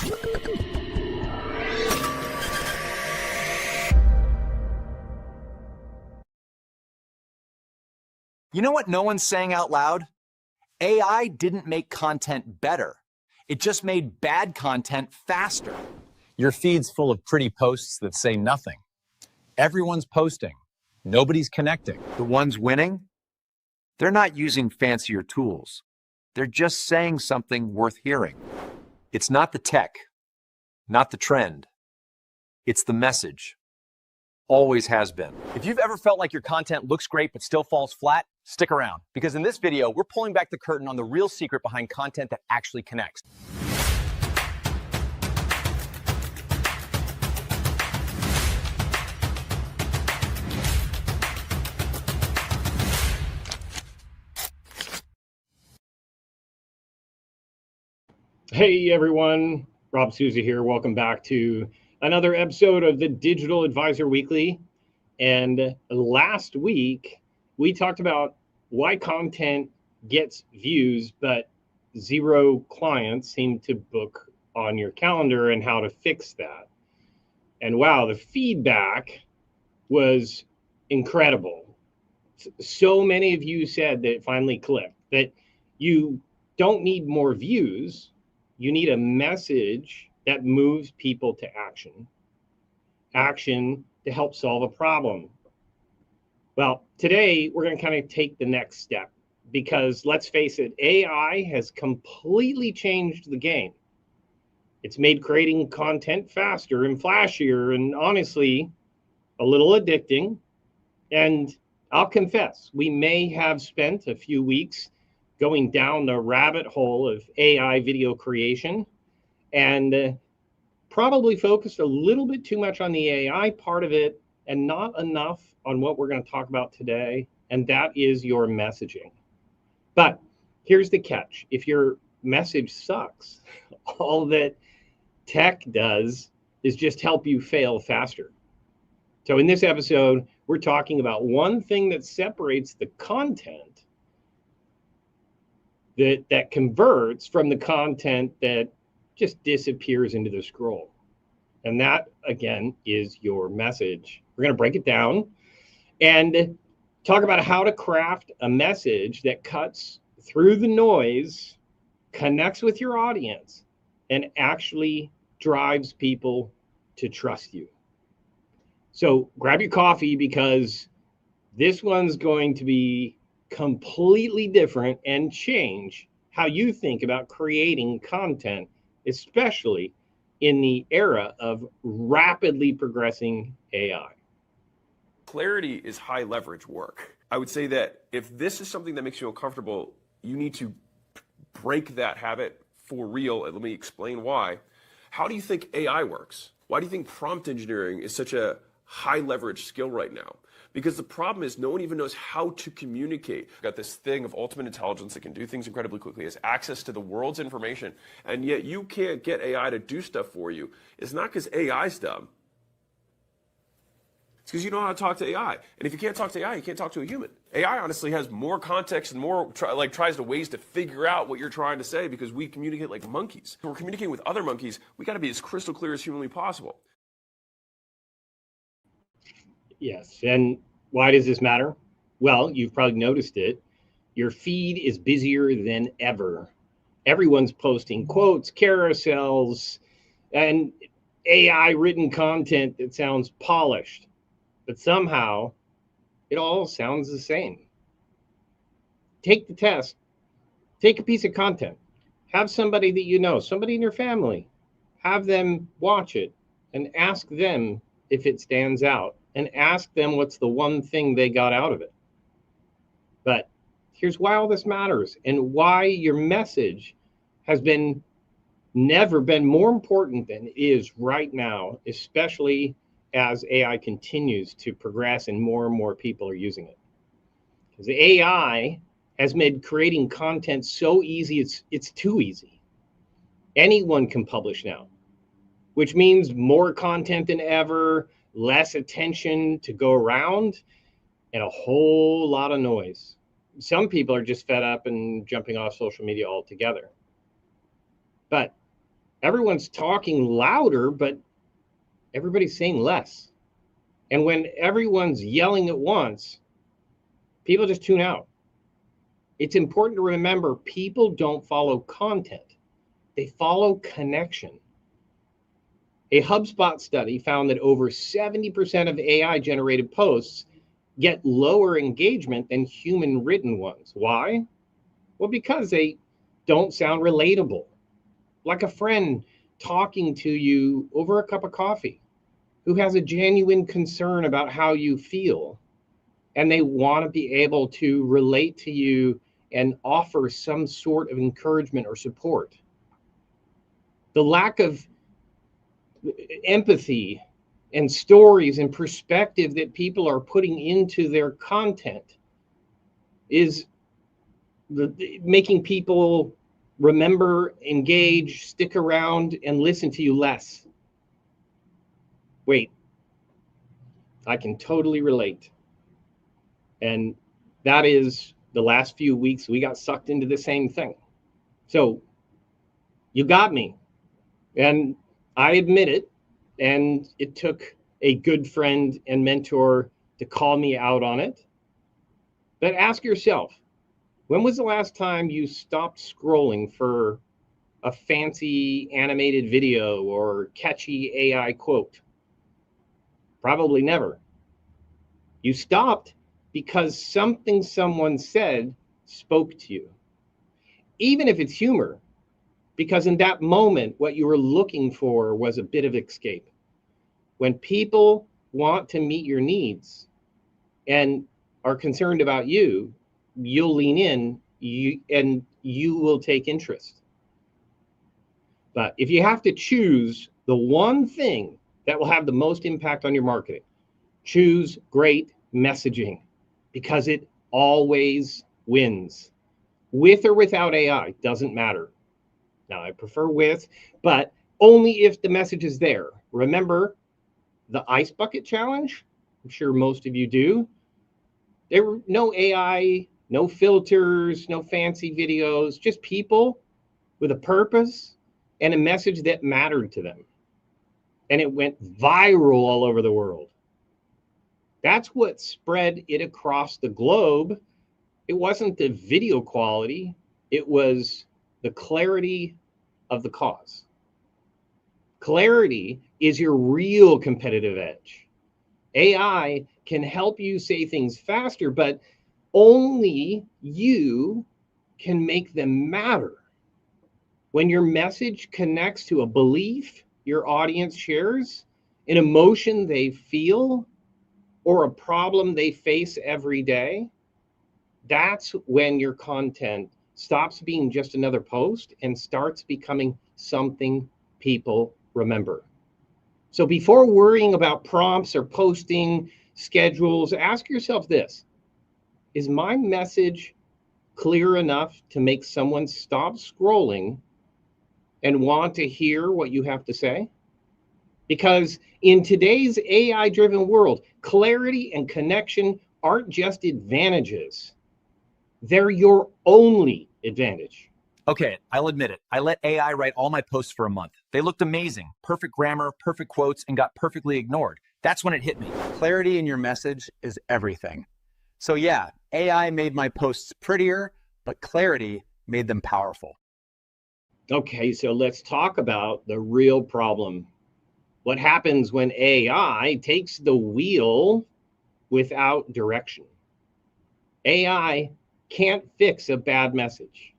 You know what no one's saying out loud? AI didn't make content better. It just made bad content faster. Your feed's full of pretty posts that say nothing. Everyone's posting. Nobody's connecting. The ones winning? They're not using fancier tools. They're just saying something worth hearing. It's not the tech, not the trend. It's the message. Always has been. If you've ever felt like your content looks great but still falls flat, stick around, because in this video, we're pulling back the curtain on the real secret behind content that actually connects. Hey everyone, Rob Souza here. Welcome back to another episode of the Digital Advisor Weekly. And last week, we talked about why content gets views, but zero clients seem to book on your calendar and how to fix that. And wow, the feedback was incredible. So many of you said that it finally clicked, that you don't need more views. You need a message that moves people to action to help solve a problem. Well, today we're going to kind of take the next step because let's face it, AI has completely changed the game. It's made creating content faster and flashier and honestly a little addicting. And I'll confess, we may have spent a few weeks going down the rabbit hole of AI video creation and probably focused a little bit too much on the AI part of it and not enough on what we're going to talk about today, and that is your messaging. But here's the catch. If your message sucks, all that tech does is just help you fail faster. So in this episode, we're talking about one thing that separates the content that converts from the content that just disappears into the scroll. And that, again, is your message. We're going to break it down and talk about how to craft a message that cuts through the noise, connects with your audience, and actually drives people to trust you. So grab your coffee because this one's going to be completely different and change how you think about creating content, especially in the era of rapidly progressing AI. Clarity is high leverage work. I would say that if this is something that makes you uncomfortable, you need to break that habit for real. And let me explain why. How do you think AI works? Why do you think prompt engineering is such a high leverage skill right now? Because the problem is no one even knows how to communicate. We've got this thing of ultimate intelligence that can do things incredibly quickly, has access to the world's information, and yet you can't get AI to do stuff for you. It's not because AI's dumb. It's because you know how to talk to AI. And if you can't talk to AI, you can't talk to a human. AI honestly has more context and more tries to ways to figure out what you're trying to say because we communicate like monkeys. If we're communicating with other monkeys, we got to be as crystal clear as humanly possible. Yes, and why does this matter? Well, you've probably noticed it. Your feed is busier than ever. Everyone's posting quotes, carousels, and AI-written content that sounds polished, but somehow it all sounds the same. Take the test. Take a piece of content. Have somebody that you know, somebody in your family, have them watch it and ask them if it stands out. And ask them what's the one thing they got out of it. But here's why all this matters and why your message has never been more important than it is right now, especially as AI continues to progress and more people are using it. Because AI has made creating content so easy, it's too easy. Anyone can publish now, which means more content than ever, less attention to go around, and a whole lot of noise. Some people are just fed up and jumping off social media altogether. But Everyone's talking louder, but everybody's saying less. And when everyone's yelling at once, people just tune out. It's important to remember people don't follow content. They follow connection. A HubSpot study found that over 70% of AI generated posts get lower engagement than human written ones. Why? Well, because they don't sound relatable. Like a friend talking to you over a cup of coffee who has a genuine concern about how you feel, and they want to be able to relate to you and offer some sort of encouragement or support. The lack of empathy and stories and perspective that people are putting into their content is making people remember, engage, stick around, and listen to you less. Wait, I can totally relate. And that is the last few weeks we got sucked into the same thing. So you got me. And I admit it. And it took a good friend and mentor to call me out on it. But ask yourself, when was the last time you stopped scrolling for a fancy animated video or catchy AI quote? Probably never. You stopped because something someone said spoke to you. Even if it's humor, because in that moment, what you were looking for was a bit of escape. When people want to meet your needs and are concerned about you, you'll lean in and you will take interest. But if you have to choose the one thing that will have the most impact on your marketing, choose great messaging, because it always wins. With or without AI, doesn't matter. Now, I prefer with, but only if the message is there. Remember the ice bucket challenge? I'm sure most of you do. There were no AI, no filters, no fancy videos, just people with a purpose and a message that mattered to them. And it went viral all over the world. That's what spread it across the globe. It wasn't the video quality, it was the clarity of the cause. Clarity is your real competitive edge. AI can help you say things faster, but only you can make them matter. When your message connects to a belief your audience shares, an emotion they feel, or a problem they face every day, that's when your content stops being just another post and starts becoming something people remember. So before worrying about prompts or posting schedules, ask yourself this: is my message clear enough to make someone stop scrolling and want to hear what you have to say? Because in today's AI-driven world, clarity and connection aren't just advantages. They're your only advantage. Okay, I'll admit it. I let AI write all my posts for a month. They looked amazing. Perfect grammar, perfect quotes, and got perfectly ignored. That's when it hit me. Clarity in your message is everything. So yeah, AI made my posts prettier, but clarity made them powerful. Okay, so let's talk about the real problem. What happens when AI takes the wheel without direction? AI can't fix a bad message.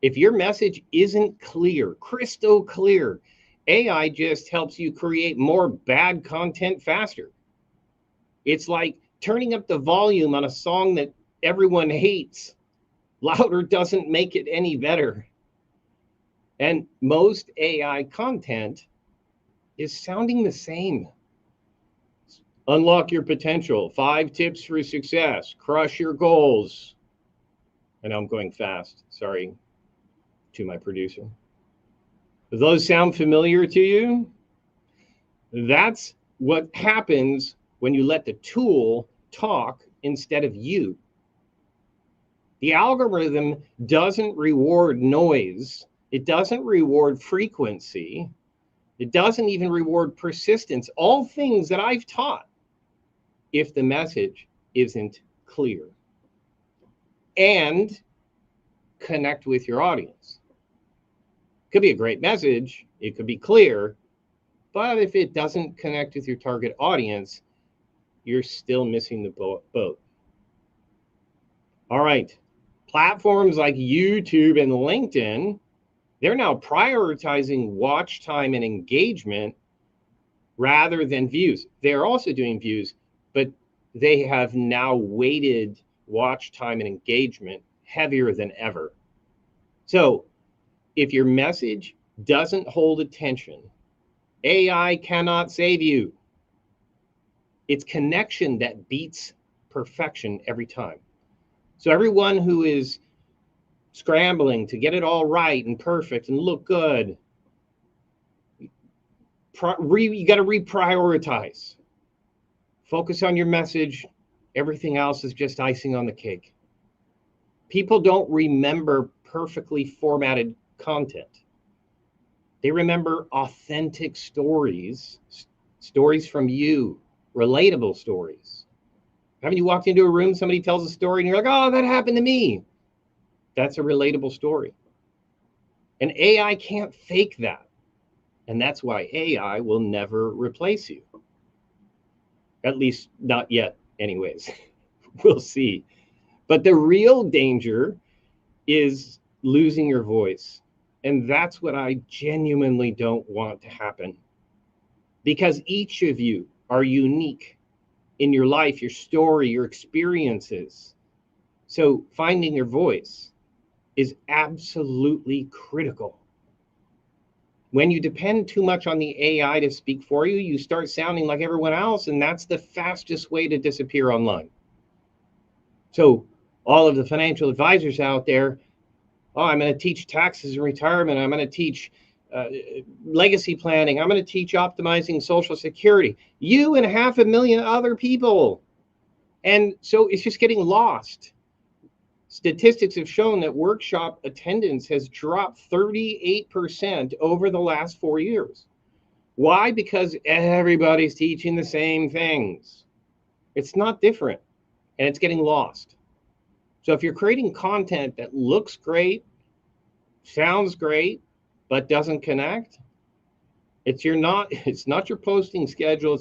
If your message isn't clear, crystal clear, AI just helps you create more bad content faster. It's like turning up the volume on a song that everyone hates. Louder doesn't make it any better. And most AI content is sounding the same. Unlock your potential, 5 tips for success, crush your goals. I know I'm going fast, sorry to my producer. Does those sound familiar to you? That's what happens when you let the tool talk instead of you. The algorithm doesn't reward noise, It doesn't reward frequency. It doesn't even reward persistence. All things that I've taught if the message isn't clear. And connect with your audience. It could be a great message. It could be clear. But if it doesn't connect with your target audience, you're still missing the boat. All right. Platforms like YouTube and LinkedIn, they're now prioritizing watch time and engagement rather than views. They're also doing views, but they have now weighted watch time and engagement heavier than ever. So if your message doesn't hold attention, AI cannot save you. It's connection that beats perfection every time. So everyone who is scrambling to get it all right and perfect and look good, you got to reprioritize. Focus on your message. Everything else is just icing on the cake. People don't remember perfectly formatted content. They remember authentic stories, stories from you, relatable stories. Haven't you walked into a room, somebody tells a story, and you're like, oh, that happened to me? That's a relatable story. And AI can't fake that. And that's why AI will never replace you. At least not yet, anyways. We'll see. But the real danger is losing your voice. And that's what I genuinely don't want to happen. Because each of you are unique in your life, your story, your experiences. So finding your voice is absolutely critical. When you depend too much on the AI to speak for you, you start sounding like everyone else, and that's the fastest way to disappear online. So all of the financial advisors out there, oh, I'm going to teach taxes and retirement. I'm going to teach legacy planning. I'm going to teach optimizing Social Security. You and 500,000 other people. And so it's just getting lost. Statistics have shown that workshop attendance has dropped 38% over the last 4 years. Why? Because everybody's teaching the same things. It's not different, and it's getting lost. So if you're creating content that looks great, sounds great, but doesn't connect, it's not your posting schedule.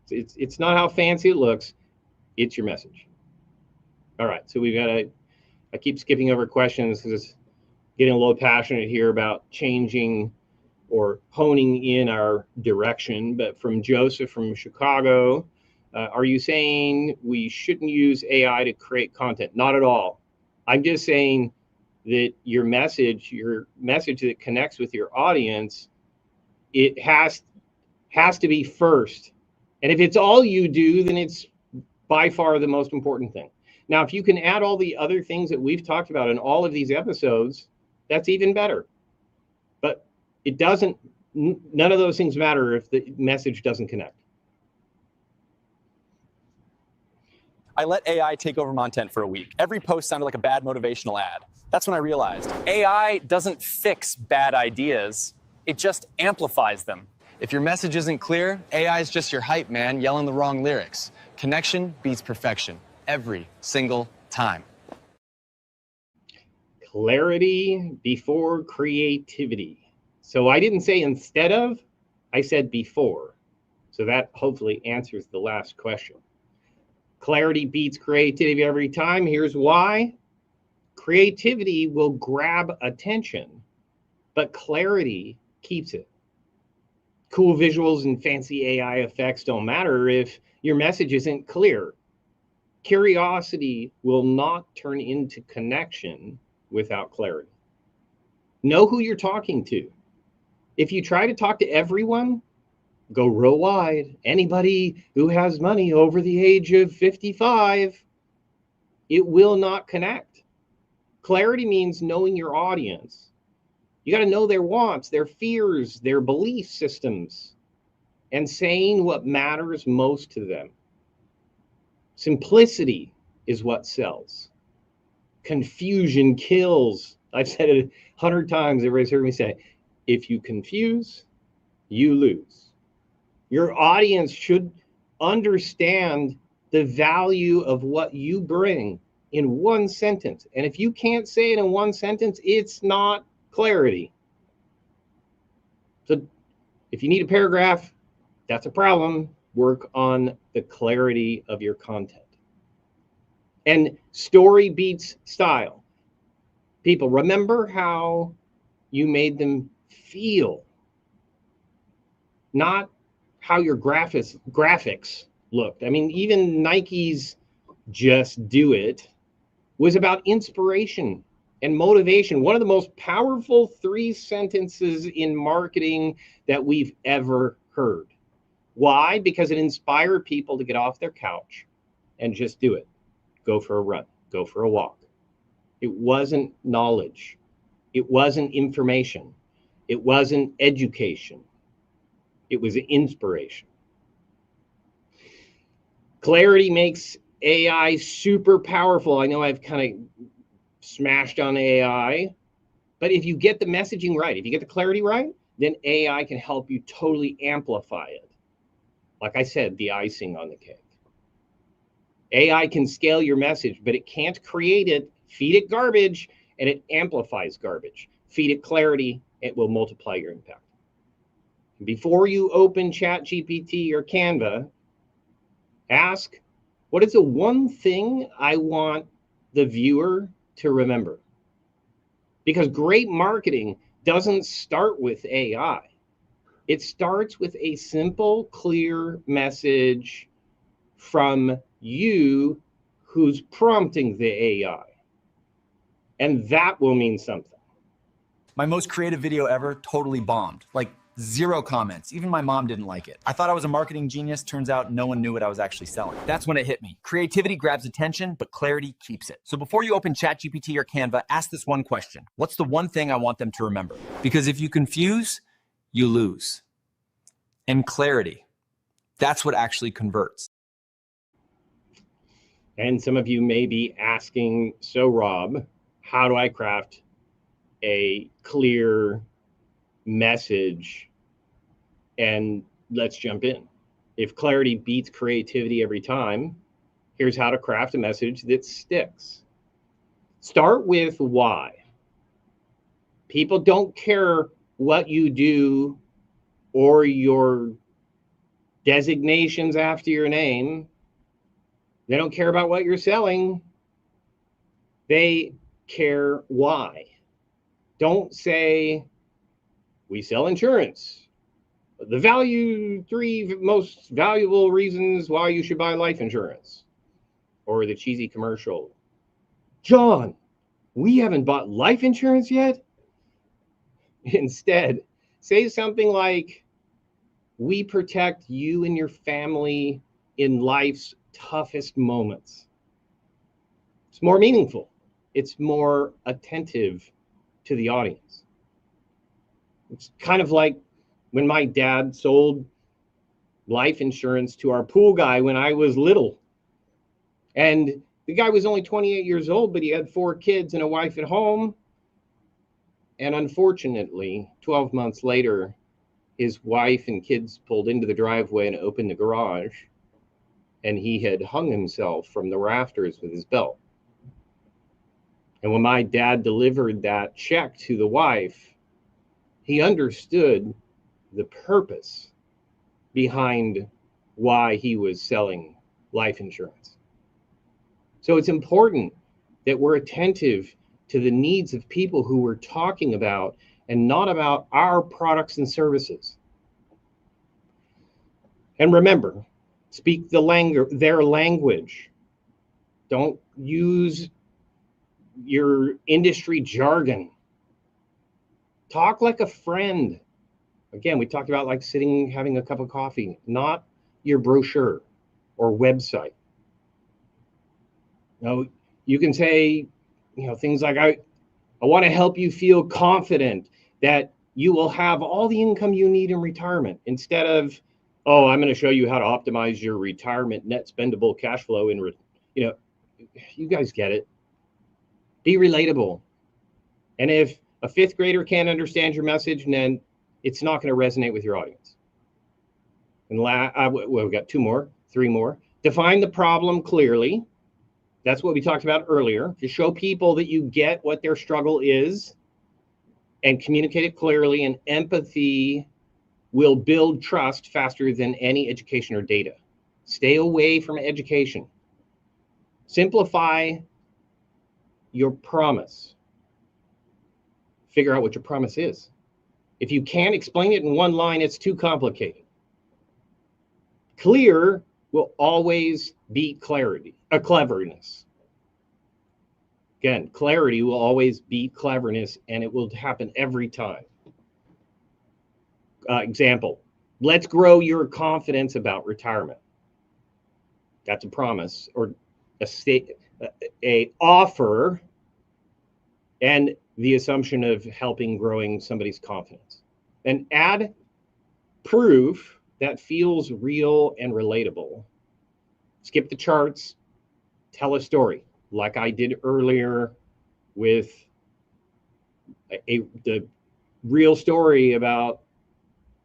It's not how fancy it looks. It's your message. All right, so I keep skipping over questions because it's getting a little passionate here about changing or honing in our direction. But from Joseph from Chicago, are you saying we shouldn't use AI to create content? Not at all. I'm just saying that your message that connects with your audience, it has to be first. And if it's all you do, then it's by far the most important thing. Now, if you can add all the other things that we've talked about in all of these episodes, that's even better. But none of those things matter if the message doesn't connect. I let AI take over content for a week. Every post sounded like a bad motivational ad. That's when I realized AI doesn't fix bad ideas, it just amplifies them. If your message isn't clear, AI is just your hype man yelling the wrong lyrics. Connection beats perfection every single time. Clarity before creativity. So I didn't say instead of, I said before. So that hopefully answers the last question. Clarity beats creativity every time. Here's why. Creativity will grab attention, but clarity keeps it. Cool visuals and fancy AI effects don't matter if your message isn't clear. Curiosity will not turn into connection without clarity. Know who you're talking to. If you try to talk to everyone, go real wide. Anybody who has money over the age of 55, it will not connect. Clarity means knowing your audience. You got to know their wants, their fears, their belief systems, and saying what matters most to them. Simplicity is what sells. Confusion kills. I've said it 100 times. Everybody's heard me say, if you confuse, you lose. Your audience should understand the value of what you bring in one sentence. And if you can't say it in one sentence, it's not clarity. So if you need a paragraph, that's a problem. Work on the clarity of your content. And story beats style. People, remember how you made them feel, not how your graphics looked. I mean, even Nike's Just Do It was about inspiration and motivation. One of the most powerful 3 sentences in marketing that we've ever heard. Why? Because it inspired people to get off their couch and just do it. Go for a run, go for a walk. It wasn't knowledge. It wasn't information. It wasn't education. It was inspiration. Clarity makes AI super powerful. I know I've kind of smashed on AI, but if you get the messaging right, if you get the clarity right, then AI can help you totally amplify it. Like I said, the icing on the cake. AI can scale your message, but it can't create it. Feed it garbage, and it amplifies garbage. Feed it clarity, it will multiply your impact. Before you open ChatGPT or Canva, ask, what is the one thing I want the viewer to remember? Because great marketing doesn't start with AI. It starts with a simple, clear message from you who's prompting the AI. And that will mean something. My most creative video ever totally bombed. Like 0 comments. Even my mom didn't like it. I thought I was a marketing genius. Turns out no one knew what I was actually selling. That's when it hit me. Creativity grabs attention, but clarity keeps it. So before you open ChatGPT or Canva, ask this one question. What's the one thing I want them to remember? Because if you confuse, you lose. And clarity, that's what actually converts. And some of you may be asking, so Rob, how do I craft a clear message? And let's jump in. If clarity beats creativity every time, here's how to craft a message that sticks. Start with why. People don't care what you do or your designations after your name. They don't care about what you're selling. They care why. Don't say, we sell insurance. The 3 most valuable reasons why you should buy life insurance. Or the cheesy commercial. John, we haven't bought life insurance yet? Instead, say something like, we protect you and your family in life's toughest moments. It's more meaningful. It's more attentive to the audience. It's kind of like when my dad sold life insurance to our pool guy when I was little. And the guy was only 28 years old, but he had 4 kids and a wife at home. And unfortunately, 12 months later, his wife and kids pulled into the driveway and opened the garage, and he had hung himself from the rafters with his belt. And when my dad delivered that check to the wife, he understood the purpose behind why he was selling life insurance. So it's important that we're attentive to the needs of people who we're talking about and not about our products and services. And remember, speak their language. Don't use your industry jargon. Talk like a friend. Again, we talked about like sitting, having a cup of coffee, not your brochure or website. You can say, things like, I want to help you feel confident that you will have all the income you need in retirement, instead of, oh, I'm going to show you how to optimize your retirement net spendable cash flow. You guys get it. Be relatable. And if a fifth grader can't understand your message, then it's not going to resonate with your audience. And we've got three more. Define the problem clearly. That's what we talked about earlier. To show people that you get what their struggle is and communicate it clearly, and empathy will build trust faster than any education or data. Stay away from education. Simplify your promise. Figure out what your promise is. If you can't explain it in one line, it's too complicated. Clear will always beat cleverness. Again, clarity will always beat cleverness, and it will happen every time. Example, let's grow your confidence about retirement. That's a promise or a offer, and the assumption of helping growing somebody's confidence. And add proof that feels real and relatable. Skip the charts, tell a story, like I did earlier with the real story about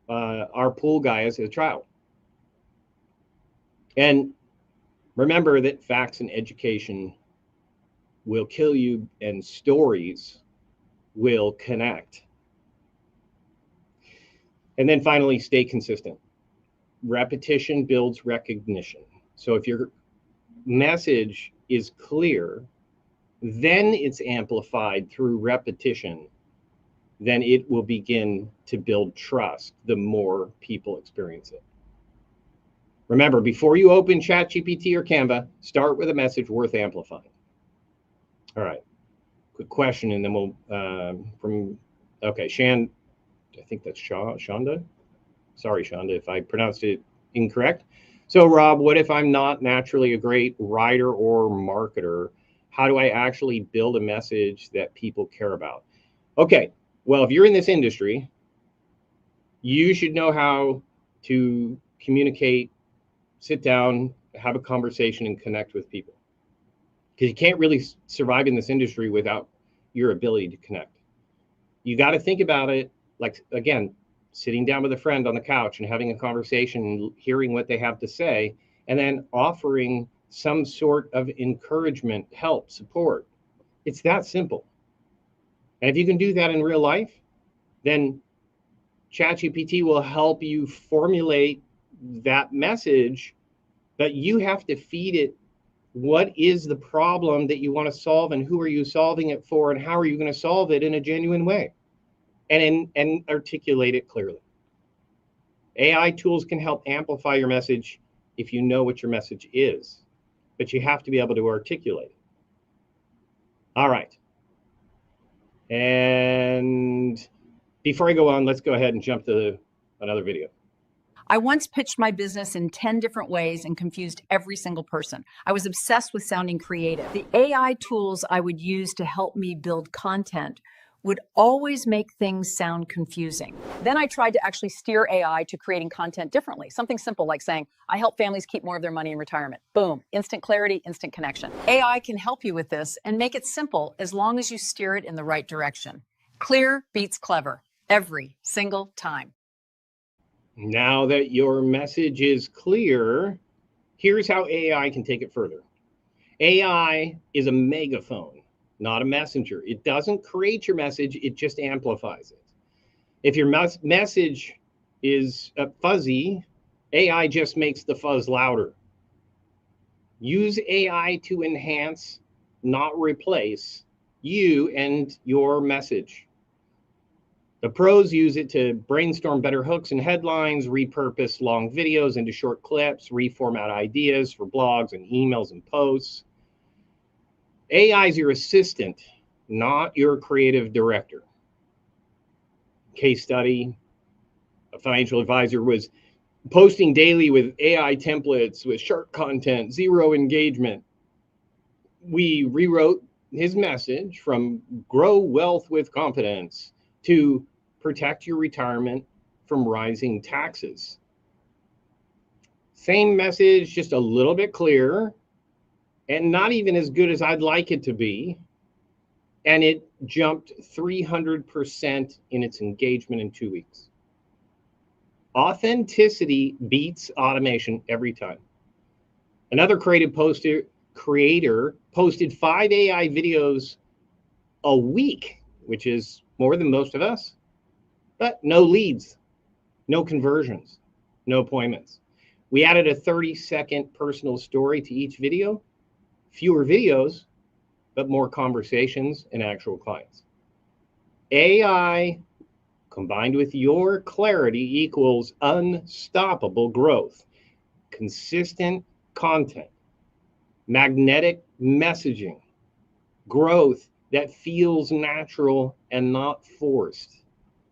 our pool guy as a child. And remember that facts and education will kill you, and stories will connect. And then finally, stay consistent. Repetition builds recognition. So if your message is clear, then it's amplified through repetition, then it will begin to build trust the more people experience it. Remember, before you open ChatGPT or Canva, start with a message worth amplifying. All right, quick question, and then we'll, Shan, I think that's Shonda. Sorry, Shonda, if I pronounced it incorrect. So Rob, what if I'm not naturally a great writer or marketer? How do I actually build a message that people care about? Okay, well, if you're in this industry, you should know how to communicate, sit down, have a conversation, and connect with people. Because you can't really survive in this industry without your ability to connect. You got to think about it like, again, sitting down with a friend on the couch and having a conversation, hearing what they have to say, and then offering some sort of encouragement, help, support. It's that simple. And if you can do that in real life, then ChatGPT will help you formulate that message, but you have to feed it what is the problem that you want to solve, and who are you solving it for, and how are you going to solve it in a genuine way, and articulate it clearly. AI tools can help amplify your message if you know what your message is, but you have to be able to articulate it. All right. And before I go on, let's go ahead and jump to another video. I once pitched my business in 10 different ways and confused every single person. I was obsessed with sounding creative. The AI tools I would use to help me build content would always make things sound confusing. Then I tried to actually steer AI to creating content differently. Something simple like saying, I help families keep more of their money in retirement. Boom, instant clarity, instant connection. AI can help you with this and make it simple as long as you steer it in the right direction. Clear beats clever every single time. Now that your message is clear, here's how AI can take it further. AI is a megaphone, not a messenger. It doesn't create your message, it just amplifies it. If your message is fuzzy, AI just makes the fuzz louder. Use AI to enhance, not replace, you and your message. The pros use it to brainstorm better hooks and headlines, repurpose long videos into short clips, reformat ideas for blogs and emails and posts. AI is your assistant, not your creative director. Case study, a financial advisor was posting daily with AI templates with sharp content, zero engagement. We rewrote his message from grow wealth with confidence to protect your retirement from rising taxes. Same message, just a little bit clearer and not even as good as I'd like it to be. And it jumped 300% in its engagement in 2 weeks. Authenticity beats automation every time. Another creator posted 5 AI videos a week, which is more than most of us, but no leads, no conversions, no appointments. We added a 30-second personal story to each video, fewer videos, but more conversations and actual clients. AI combined with your clarity equals unstoppable growth, consistent content, magnetic messaging, growth that feels natural and not forced.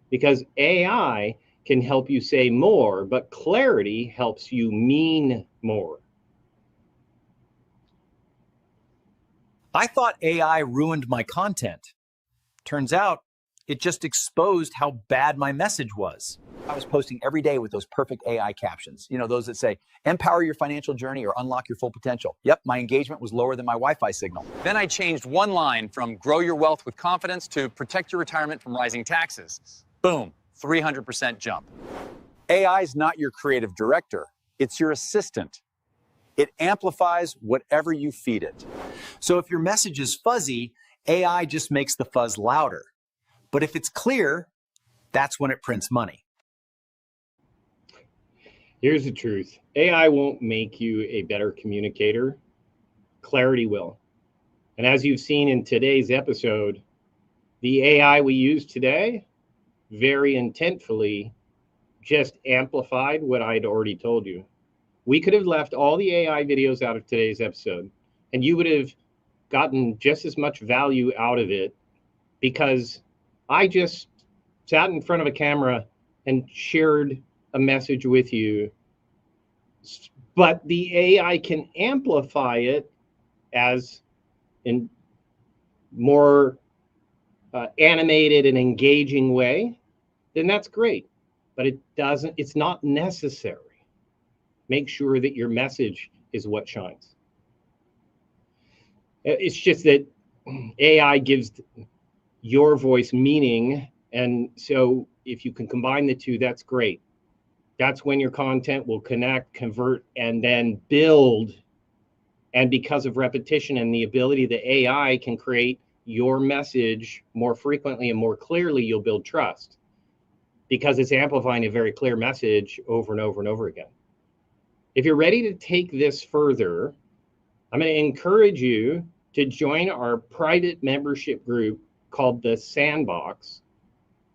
Because AI can help you say more, but clarity helps you mean more. I thought AI ruined my content. Turns out it just exposed how bad my message was. I was posting every day with those perfect AI captions, those that say, empower your financial journey or unlock your full potential. Yep, my engagement was lower than my Wi-Fi signal. Then I changed one line from grow your wealth with confidence to protect your retirement from rising taxes. Boom, 300% jump. AI is not your creative director. It's your assistant. It amplifies whatever you feed it. So if your message is fuzzy, AI just makes the fuzz louder. But if it's clear, that's when it prints money. Here's the truth. AI won't make you a better communicator. Clarity will. And as you've seen in today's episode, the AI we use today very intentfully just amplified what I'd already told you. We could have left all the AI videos out of today's episode, and you would have gotten just as much value out of it because I just sat in front of a camera and shared a message with you. But the AI can amplify it as in more animated and engaging way, then that's great. But it's not necessary. Make sure that your message is what shines. It's just that AI gives your voice meaning. And so if you can combine the two, that's great. That's when your content will connect, convert, and then build. And because of repetition and the ability that AI can create your message more frequently and more clearly, you'll build trust because it's amplifying a very clear message over and over and over again. If you're ready to take this further, I'm going to encourage you to join our private membership group called the Sandbox,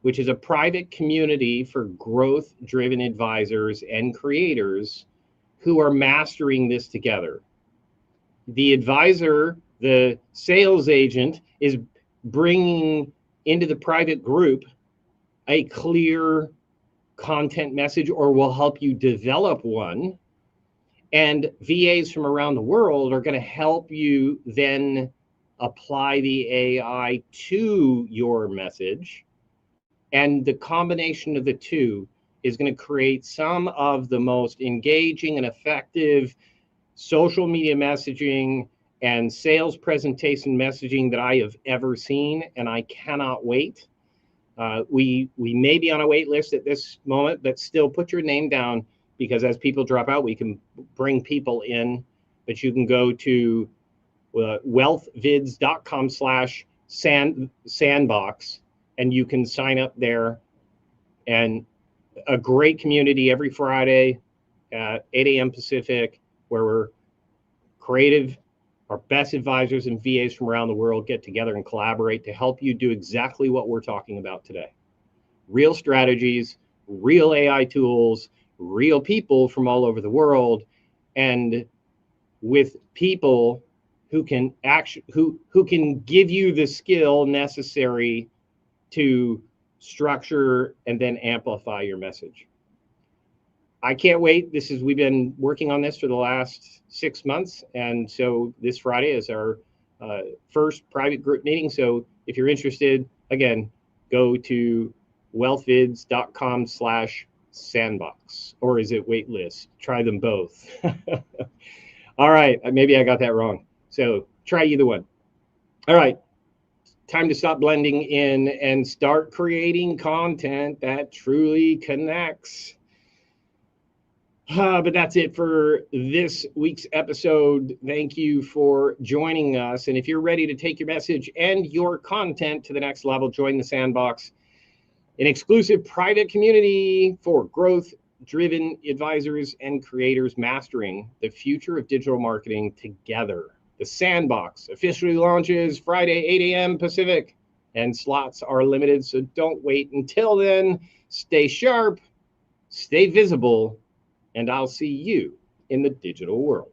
which is a private community for growth-driven advisors and creators who are mastering this together. The advisor, the sales agent, is bringing into the private group a clear content message or will help you develop one. And VAs from around the world are going to help you then apply the AI to your message. And the combination of the two is going to create some of the most engaging and effective social media messaging and sales presentation messaging that I have ever seen. And I cannot wait. We may be on a wait list at this moment, but still put your name down, because as people drop out, we can bring people in. But you can go to wealthvids.com/sandbox, and you can sign up there. And a great community every Friday at 8 AM Pacific, where we're creative, our best advisors and VAs from around the world get together and collaborate to help you do exactly what we're talking about today. Real strategies, real AI tools, real people from all over the world, and with people who can who can give you the skill necessary to structure and then amplify your message. I can't wait. We've been working on this for the last 6 months, and so this Friday is our first private group meeting. So if you're interested, again, go to wealthvids.com/sandbox, or is it waitlist? Try them both. All right, maybe I got that wrong. So try either one. All right, Time to stop blending in and start creating content that truly connects. But that's it for this week's episode. Thank you for joining us. And if you're ready to take your message and your content to the next level, join the Sandbox, an exclusive private community for growth-driven advisors and creators mastering the future of digital marketing together. The Sandbox officially launches Friday, 8 a.m. Pacific, and slots are limited, so don't wait until then. Stay sharp, stay visible, and I'll see you in the digital world.